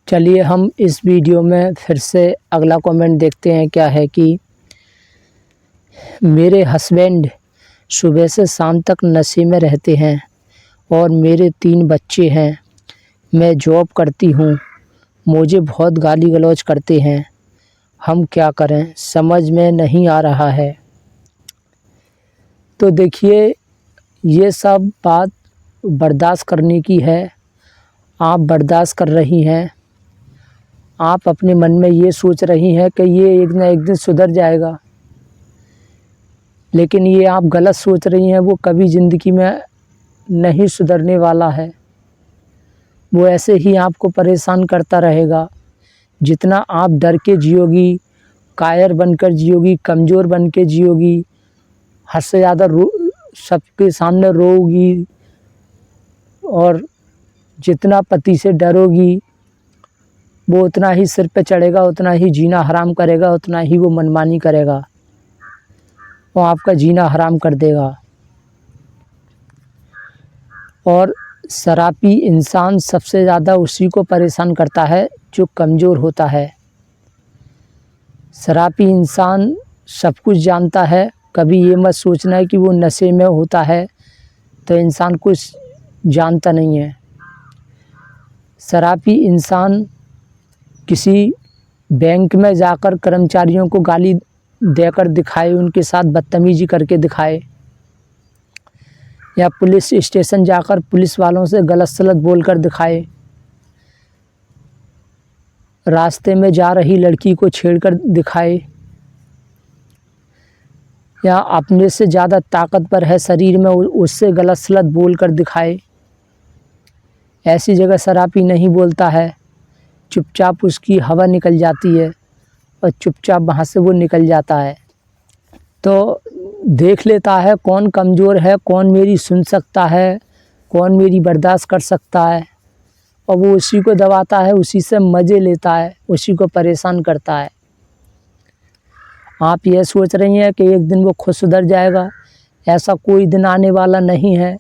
चलिए हम इस वीडियो में फिर से अगला कमेंट देखते हैं। क्या है कि मेरे हस्बैंड सुबह से शाम तक नशे में रहते हैं और मेरे 3 बच्चे हैं। मैं जॉब करती हूँ, मुझे बहुत गाली गलौज करते हैं। हम क्या करें, समझ में नहीं आ रहा है। तो देखिए, ये सब बात बर्दाश्त करने की है। आप बर्दाश्त कर रही हैं। आप अपने मन में ये सोच रही हैं कि ये एक ना एक दिन सुधर जाएगा, लेकिन ये आप गलत सोच रही हैं। वो कभी ज़िंदगी में नहीं सुधरने वाला है। वो ऐसे ही आपको परेशान करता रहेगा। जितना आप डर के जियोगी, कायर बनकर जियोगी, कमज़ोर बन के जियोगी, हद से ज़्यादा सबके सामने रोओगी और जितना पति से डरोगी, वो उतना ही सिर पे चढ़ेगा, उतना ही जीना हराम करेगा, उतना ही वो मनमानी करेगा, वो आपका जीना हराम कर देगा। और शराबी इंसान सबसे ज़्यादा उसी को परेशान करता है जो कमज़ोर होता है। शराबी इंसान सब कुछ जानता है। कभी ये मत सोचना है कि वो नशे में होता है तो इंसान कुछ जानता नहीं है। शराबी इंसान किसी बैंक में जाकर कर्मचारियों को गाली देकर दिखाए, उनके साथ बदतमीजी करके दिखाए, या पुलिस स्टेशन जाकर पुलिस वालों से गलत सलत बोलकर दिखाए, रास्ते में जा रही लड़की को छेड़कर दिखाए, या अपने से ज़्यादा ताकतवर है शरीर में उससे गलत सलत बोलकर दिखाए। ऐसी जगह शराबी नहीं बोलता है, चुपचाप उसकी हवा निकल जाती है और चुपचाप वहाँ से वो निकल जाता है। तो देख लेता है कौन कमज़ोर है, कौन मेरी सुन सकता है, कौन मेरी बर्दाश्त कर सकता है, और वो उसी को दबाता है, उसी से मज़े लेता है, उसी को परेशान करता है। आप ये सोच रही हैं कि एक दिन वो खुद सुधर जाएगा। ऐसा कोई दिन आने वाला नहीं है।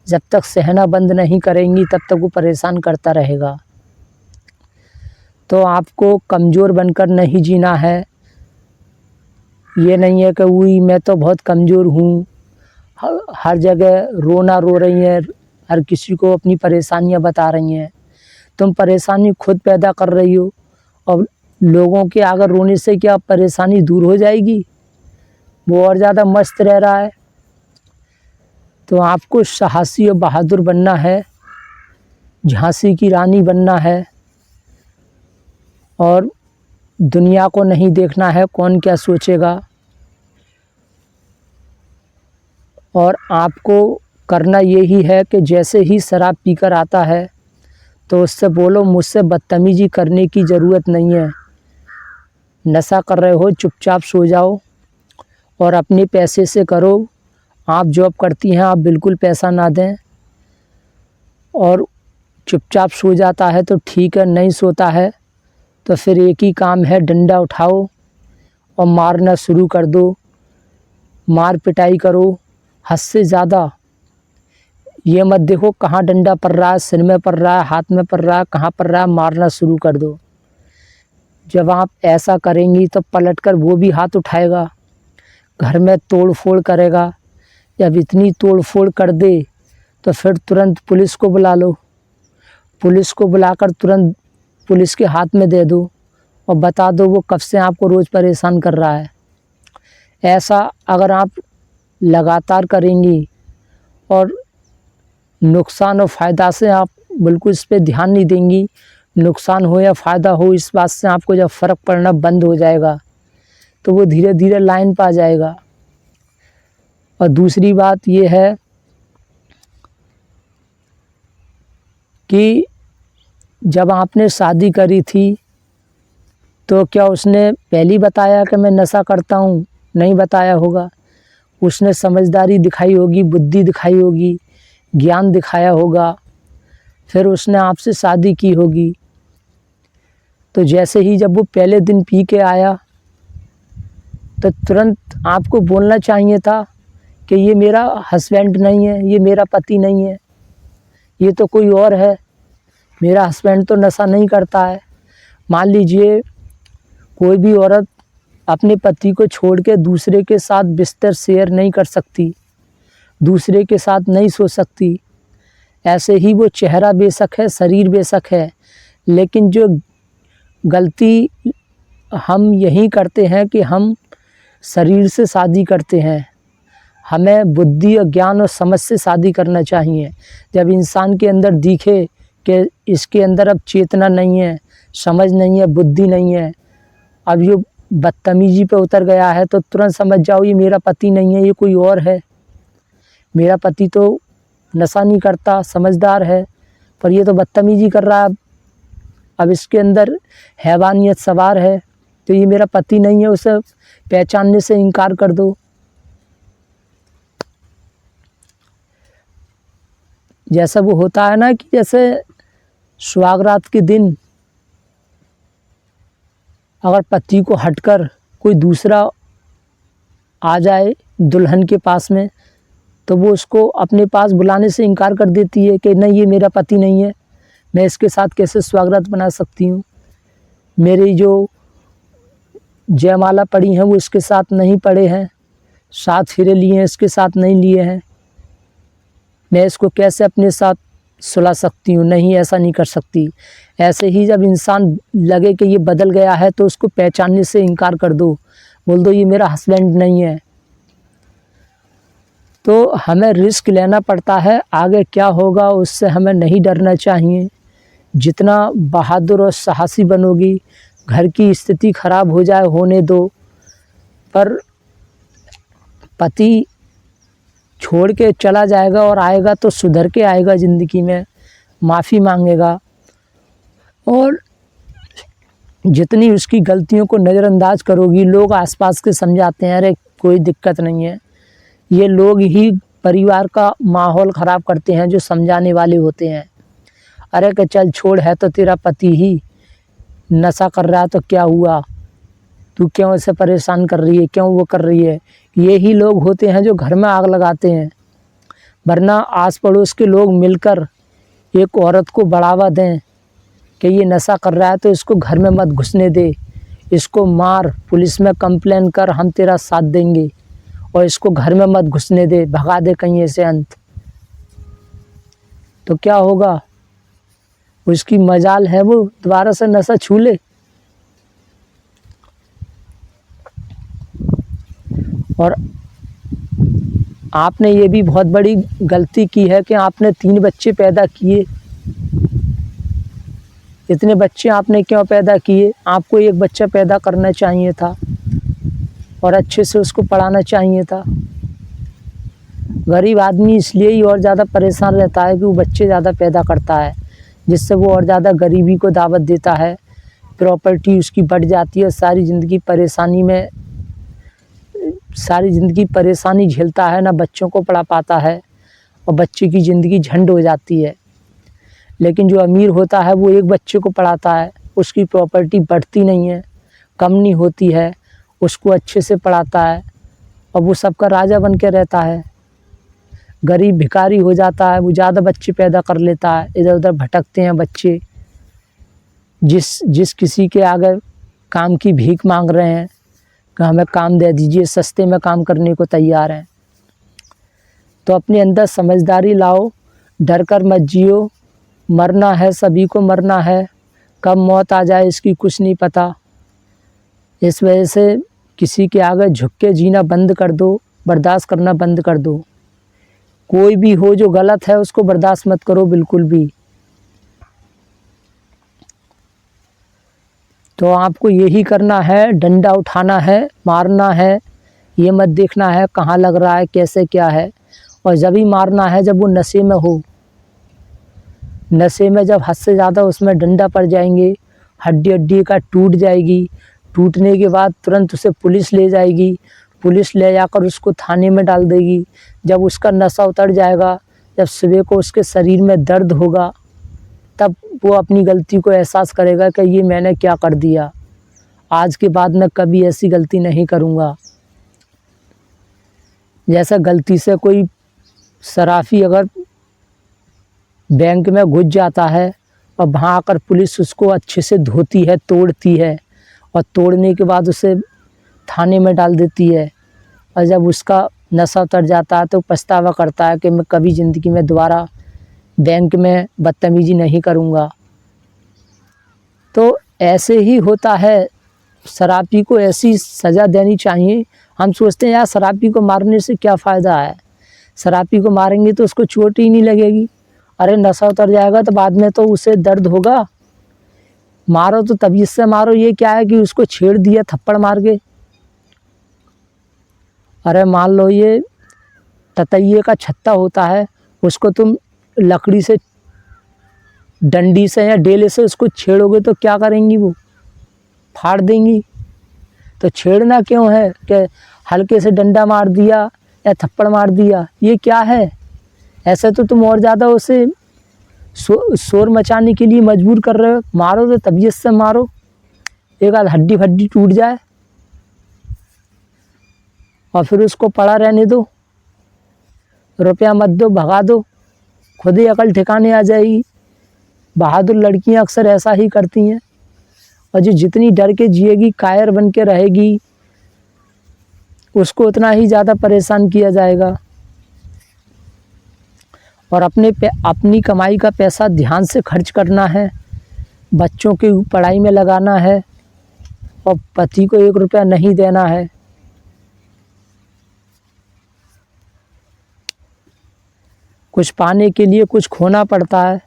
जब तक सहना बंद नहीं करेंगी तब तक वो परेशान करता रहेगा। तो आपको कमज़ोर बनकर नहीं जीना है। ये नहीं है कि वही मैं तो बहुत कमज़ोर हूँ, हर जगह रोना रो रही हैं, हर किसी को अपनी परेशानियाँ बता रही हैं। तुम परेशानी खुद पैदा कर रही हो, और लोगों के अगर रोने से क्या परेशानी दूर हो जाएगी? वो और ज़्यादा मस्त रह रहा है। तो आपको साहसी और बहादुर बनना है, झांसी की रानी बनना है, और दुनिया को नहीं देखना है कौन क्या सोचेगा। और आपको करना यही है कि जैसे ही शराब पीकर आता है तो उससे बोलो मुझसे बदतमीजी करने की ज़रूरत नहीं है। नशा कर रहे हो, चुपचाप सो जाओ और अपने पैसे से करो। आप जॉब करती हैं, आप बिल्कुल पैसा ना दें, और चुपचाप सो जाता है तो ठीक है, नहीं सोता है तो फिर एक ही काम है, डंडा उठाओ और मारना शुरू कर दो। मार पिटाई करो हद से ज़्यादा। ये मत देखो कहाँ डंडा पड़ रहा है, सिर में पड़ रहा है, हाथ में पड़ रहा है, कहाँ पड़ रहा है, मारना शुरू कर दो। जब आप ऐसा करेंगी तो पलटकर वो भी हाथ उठाएगा, घर में तोड़ फोड़ करेगा। जब इतनी तोड़ फोड़ कर दे तो फिर तुरंत पुलिस को बुला लो। पुलिस को बुलाकर तुरंत पुलिस के हाथ में दे दो और बता दो वो कब से आपको रोज़ परेशान कर रहा है। ऐसा अगर आप लगातार करेंगी और नुकसान और फ़ायदा से आप बिल्कुल इस पे ध्यान नहीं देंगी, नुकसान हो या फ़ायदा हो, इस बात से आपको जब फ़र्क पड़ना बंद हो जाएगा तो वो धीरे धीरे लाइन पर आ जाएगा। और दूसरी बात ये है कि जब आपने शादी करी थी तो क्या उसने पहले बताया कि मैं नशा करता हूँ? नहीं बताया होगा। उसने समझदारी दिखाई होगी, बुद्धि दिखाई होगी, ज्ञान दिखाया होगा, फिर उसने आपसे शादी की होगी। तो जैसे ही जब वो पहले दिन पी के आया तो तुरंत आपको बोलना चाहिए था कि ये मेरा हस्बैंड नहीं है, ये मेरा पति नहीं है, ये तो कोई और है। मेरा हस्बैंड तो नशा नहीं करता है। मान लीजिए कोई भी औरत अपने पति को छोड़ के दूसरे के साथ बिस्तर शेयर नहीं कर सकती, दूसरे के साथ नहीं सो सकती। ऐसे ही वो चेहरा बेशक है, शरीर बेशक है, लेकिन जो गलती हम यही करते हैं कि हम शरीर से शादी करते हैं। हमें बुद्धि और ज्ञान और समझ से शादी करना चाहिए। जब इंसान के अंदर दिखे कि इसके अंदर अब चेतना नहीं है, समझ नहीं है, बुद्धि नहीं है, अब ये बदतमीजी पे उतर गया है, तो तुरंत समझ जाओ ये मेरा पति नहीं है, ये कोई और है। मेरा पति तो नशा नहीं करता, समझदार है, पर ये तो बदतमीजी कर रहा है। अब इसके अंदर हैवानियत सवार है, तो ये मेरा पति नहीं है। उसे पहचानने से इनकार कर दो। जैसा वो होता है ना कि जैसे सुहागरात के दिन अगर पति को हटकर कोई दूसरा आ जाए दुल्हन के पास में, तो वो उसको अपने पास बुलाने से इनकार कर देती है कि नहीं, ये मेरा पति नहीं है, मैं इसके साथ कैसे सुहागरात बना सकती हूँ। मेरी जो जयमाला पड़ी हैं वो इसके साथ नहीं पड़े हैं, 7 फेरे लिए हैं इसके साथ नहीं लिए हैं, मैं इसको कैसे अपने साथ सुला सकती हूँ। नहीं, ऐसा नहीं कर सकती। ऐसे ही जब इंसान लगे कि ये बदल गया है, तो उसको पहचानने से इनकार कर दो, बोल दो ये मेरा हस्बैंड नहीं है। तो हमें रिस्क लेना पड़ता है, आगे क्या होगा उससे हमें नहीं डरना चाहिए। जितना बहादुर और साहसी बनोगी, घर की स्थिति खराब हो जाए होने दो, पर पति छोड़ के चला जाएगा और आएगा तो सुधर के आएगा, ज़िंदगी में माफ़ी मांगेगा। और जितनी उसकी गलतियों को नज़रअंदाज करोगी, लोग आसपास के समझाते हैं, अरे कोई दिक्कत नहीं है। ये लोग ही परिवार का माहौल ख़राब करते हैं, जो समझाने वाले होते हैं। अरे कि चल छोड़, है तो तेरा पति ही, नशा कर रहा है तो क्या हुआ, तू क्यों इसे परेशान कर रही है, क्यों वो कर रही है। ये ही लोग होते हैं जो घर में आग लगाते हैं। वरना आस पड़ोस के लोग मिलकर एक औरत को बढ़ावा दें कि ये नशा कर रहा है तो इसको घर में मत घुसने दे, इसको मार, पुलिस में कंप्लेन कर, हम तेरा साथ देंगे, और इसको घर में मत घुसने दे, भगा दे कहीं ऐसे अंत। तो क्या होगा, उसकी मजाल है वो दोबारा से नशा छू ले। और आपने ये भी बहुत बड़ी गलती की है कि आपने 3 बच्चे पैदा किए। इतने बच्चे आपने क्यों पैदा किए? आपको एक बच्चा पैदा करना चाहिए था और अच्छे से उसको पढ़ाना चाहिए था। गरीब आदमी इसलिए ही और ज़्यादा परेशान रहता है कि वो बच्चे ज़्यादा पैदा करता है, जिससे वो और ज़्यादा गरीबी को दावत देता है, प्रॉपर्टी उसकी बढ़ जाती है, सारी ज़िंदगी परेशानी झेलता है, ना बच्चों को पढ़ा पाता है और बच्चे की ज़िंदगी झंड हो जाती है। लेकिन जो अमीर होता है वो एक बच्चे को पढ़ाता है, उसकी प्रॉपर्टी बढ़ती नहीं है, कम नहीं होती है, उसको अच्छे से पढ़ाता है और वो सबका राजा बन के रहता है। गरीब भिखारी हो जाता है, वो ज़्यादा बच्चे पैदा कर लेता है, इधर उधर भटकते हैं बच्चे। जिस किसी के आगे काम की भीख मांग रहे हैं कि हमें काम दे दीजिए, सस्ते में काम करने को तैयार हैं। तो अपने अंदर समझदारी लाओ, डर कर मत जियो। मरना है, सभी को मरना है, कब मौत आ जाए इसकी कुछ नहीं पता। इस वजह से किसी के आगे झुक के जीना बंद कर दो, बर्दाश्त करना बंद कर दो। कोई भी हो जो गलत है उसको बर्दाश्त मत करो बिल्कुल भी। तो आपको यही करना है, डंडा उठाना है, मारना है, ये मत देखना है कहाँ लग रहा है, कैसे क्या है। और जब ही मारना है जब वो नशे में हो। नशे में जब हद से ज़्यादा उसमें डंडा पड़ जाएंगे, हड्डी हड्डी का टूट जाएगी, टूटने के बाद तुरंत उसे पुलिस ले जाएगी, पुलिस ले जाकर उसको थाने में डाल देगी। जब उसका नशा उतर जाएगा, जब सुबह को उसके शरीर में दर्द होगा, तब वो अपनी गलती को एहसास करेगा कि ये मैंने क्या कर दिया, आज के बाद मैं कभी ऐसी गलती नहीं करूँगा। जैसा गलती से कोई शराफी अगर बैंक में घुस जाता है और वहाँ आकर पुलिस उसको अच्छे से धोती है, तोड़ती है, और तोड़ने के बाद उसे थाने में डाल देती है। और जब उसका नशा उतर जाता है तो पछतावा करता है कि मैं कभी ज़िंदगी में दोबारा बैंक में बदतमीज़ी नहीं करूँगा। तो ऐसे ही होता है, शराबी को ऐसी सज़ा देनी चाहिए। हम सोचते हैं यार शराबी को मारने से क्या फ़ायदा है, शराबी को मारेंगे तो उसको चोट ही नहीं लगेगी। अरे नशा उतर जाएगा तो बाद में तो उसे दर्द होगा। मारो तो तबीयत से मारो, ये क्या है कि उसको छेड़ दिया थप्पड़ मार के। अरे मान लो ये ततैये का छत्ता होता है, उसको तुम लकड़ी से, डंडी से या डेले से उसको छेड़ोगे तो क्या करेंगी, वो फाड़ देंगी। तो छेड़ना क्यों है कि हल्के से डंडा मार दिया या थप्पड़ मार दिया, ये क्या है। ऐसे तो तुम और ज़्यादा उसे शोर मचाने के लिए मजबूर कर रहे हो। मारो तो तबीयत से मारो, एक आध हड्डी फड्डी टूट जाए और फिर उसको पड़ा रहने दो, रुपया मत दो, भगा दो, खुद ही अकल ठिकाने आ जाएगी। बहादुर लड़कियां अक्सर ऐसा ही करती हैं, और जो जितनी डर के जिएगी, कायर बन के रहेगी, उसको उतना ही ज़्यादा परेशान किया जाएगा। और अपनी कमाई का पैसा ध्यान से खर्च करना है, बच्चों की पढ़ाई में लगाना है, और पति को 1 रुपया नहीं देना है। कुछ पाने के लिए कुछ खोना पड़ता है।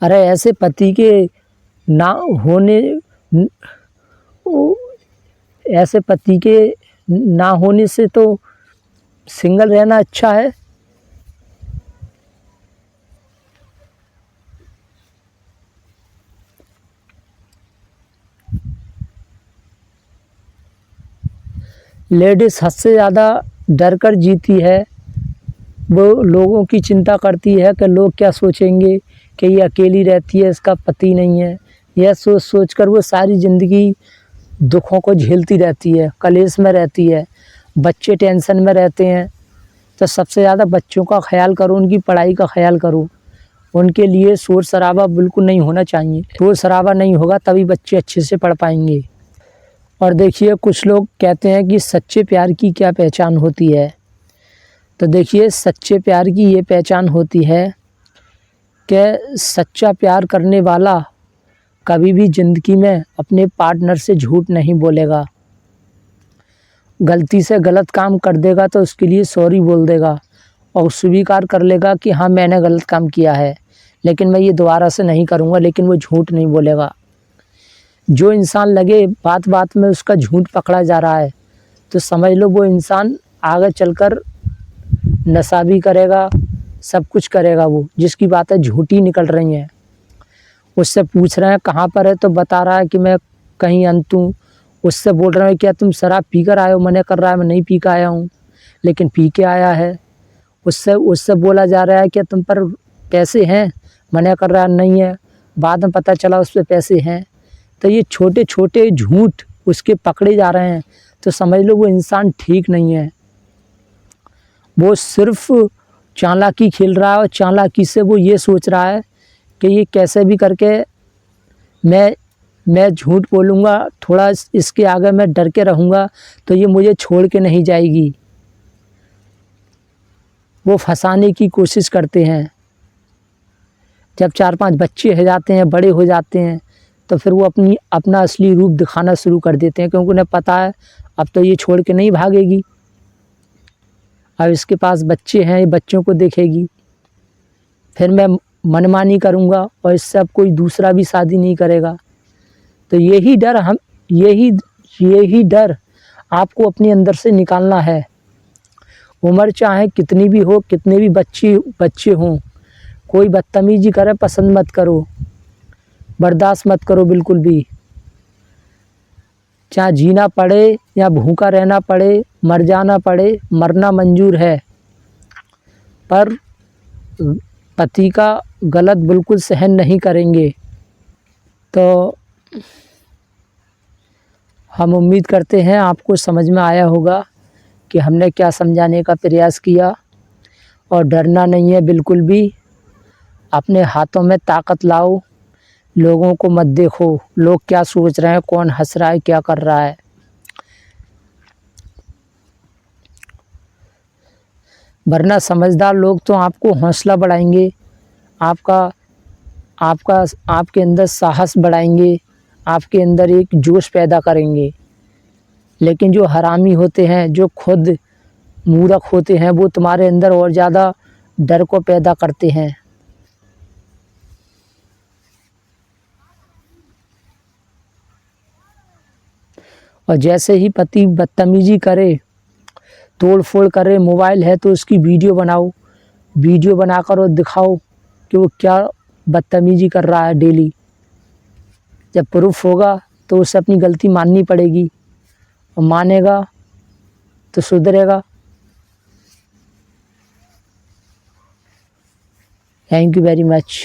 अरे ऐसे पति के ना होने ऐसे पति के ना होने से तो सिंगल रहना अच्छा है। लेडीज़ हद से ज़्यादा डर कर जीती है। वो लोगों की चिंता करती है कि लोग क्या सोचेंगे कि ये अकेली रहती है, इसका पति नहीं है। यह सोच सोच कर वो सारी ज़िंदगी दुखों को झेलती रहती है, कलेश में रहती है, बच्चे टेंशन में रहते हैं। तो सबसे ज़्यादा बच्चों का ख्याल करो, उनकी पढ़ाई का ख्याल करो। उनके लिए शोर शराबा बिल्कुल नहीं होना चाहिए। शोर शराबा नहीं होगा तभी बच्चे अच्छे से पढ़ पाएंगे। और देखिए कुछ लोग कहते हैं कि सच्चे प्यार की क्या पहचान होती है। तो देखिए सच्चे प्यार की ये पहचान होती है कि सच्चा प्यार करने वाला कभी भी ज़िंदगी में अपने पार्टनर से झूठ नहीं बोलेगा। गलती से गलत काम कर देगा तो उसके लिए सॉरी बोल देगा और स्वीकार कर लेगा कि हाँ मैंने गलत काम किया है, लेकिन मैं ये दोबारा से नहीं करूँगा, लेकिन वो झूठ नहीं बोलेगा। जो इंसान लगे बात बात में उसका झूठ पकड़ा जा रहा है तो समझ लो वो इंसान आगे चलकर नशा भी करेगा, सब कुछ करेगा। वो जिसकी बातें झूठी निकल रही हैं, उससे पूछ रहे हैं कहाँ पर है तो बता रहा है कि मैं कहीं अंत हूँ। उससे बोल रहे हैं क्या तुम शराब पी कर आए हो, मना कर रहा है मैं नहीं पी कर आया हूँ, लेकिन पी के आया है। उससे बोला जा रहा है कि तुम पर पैसे हैं, मना कर रहा है नहीं है, बाद में पता चला उस पर पैसे हैं। तो ये छोटे छोटे झूठ उसके पकड़े जा रहे हैं, तो समझ लो वो इंसान ठीक नहीं है। वो सिर्फ चालाकी खेल रहा है और चालाकी से वो ये सोच रहा है कि ये कैसे भी करके मैं झूठ बोलूँगा, थोड़ा इसके आगे मैं डर के रहूँगा तो ये मुझे छोड़ के नहीं जाएगी। वो फंसाने की कोशिश करते हैं। जब 4-5 बच्चे हो जाते हैं, बड़े हो जाते हैं, तो फिर वो अपना असली रूप दिखाना शुरू कर देते हैं, क्योंकि उन्हें पता है अब तो ये छोड़ के नहीं भागेगी। अब इसके पास बच्चे हैं, ये बच्चों को देखेगी, फिर मैं मनमानी करूँगा और इससे अब कोई दूसरा भी शादी नहीं करेगा। तो यही डर आपको अपने अंदर से निकालना है। उम्र चाहे कितनी भी हो, कितने भी बच्चे हों, कोई बदतमीजी करे पसंद मत करो, बर्दाश्त मत करो बिल्कुल भी। चाहे जीना पड़े या भूखा रहना पड़े, मर जाना पड़े, मरना मंजूर है, पर पति का गलत बिल्कुल सहन नहीं करेंगे। तो हम उम्मीद करते हैं आपको समझ में आया होगा कि हमने क्या समझाने का प्रयास किया। और डरना नहीं है बिल्कुल भी, अपने हाथों में ताकत लाओ, लोगों को मत देखो लोग क्या सोच रहे हैं, कौन हंस रहा है, क्या कर रहा है। वरना समझदार लोग तो आपको हौसला बढ़ाएंगे, आपका आपका आपके अंदर साहस बढ़ाएंगे, आपके अंदर एक जोश पैदा करेंगे। लेकिन जो हरामी होते हैं, जो खुद मूर्ख होते हैं, वो तुम्हारे अंदर और ज़्यादा डर को पैदा करते हैं। और जैसे ही पति बदतमीजी करे, तोड़ फोड़ करे, मोबाइल है तो उसकी वीडियो बनाओ, वीडियो बनाकर और दिखाओ कि वो क्या बदतमीजी कर रहा है डेली। जब प्रूफ होगा तो उसे अपनी गलती माननी पड़ेगी, और मानेगा तो सुधरेगा। Thank you very much.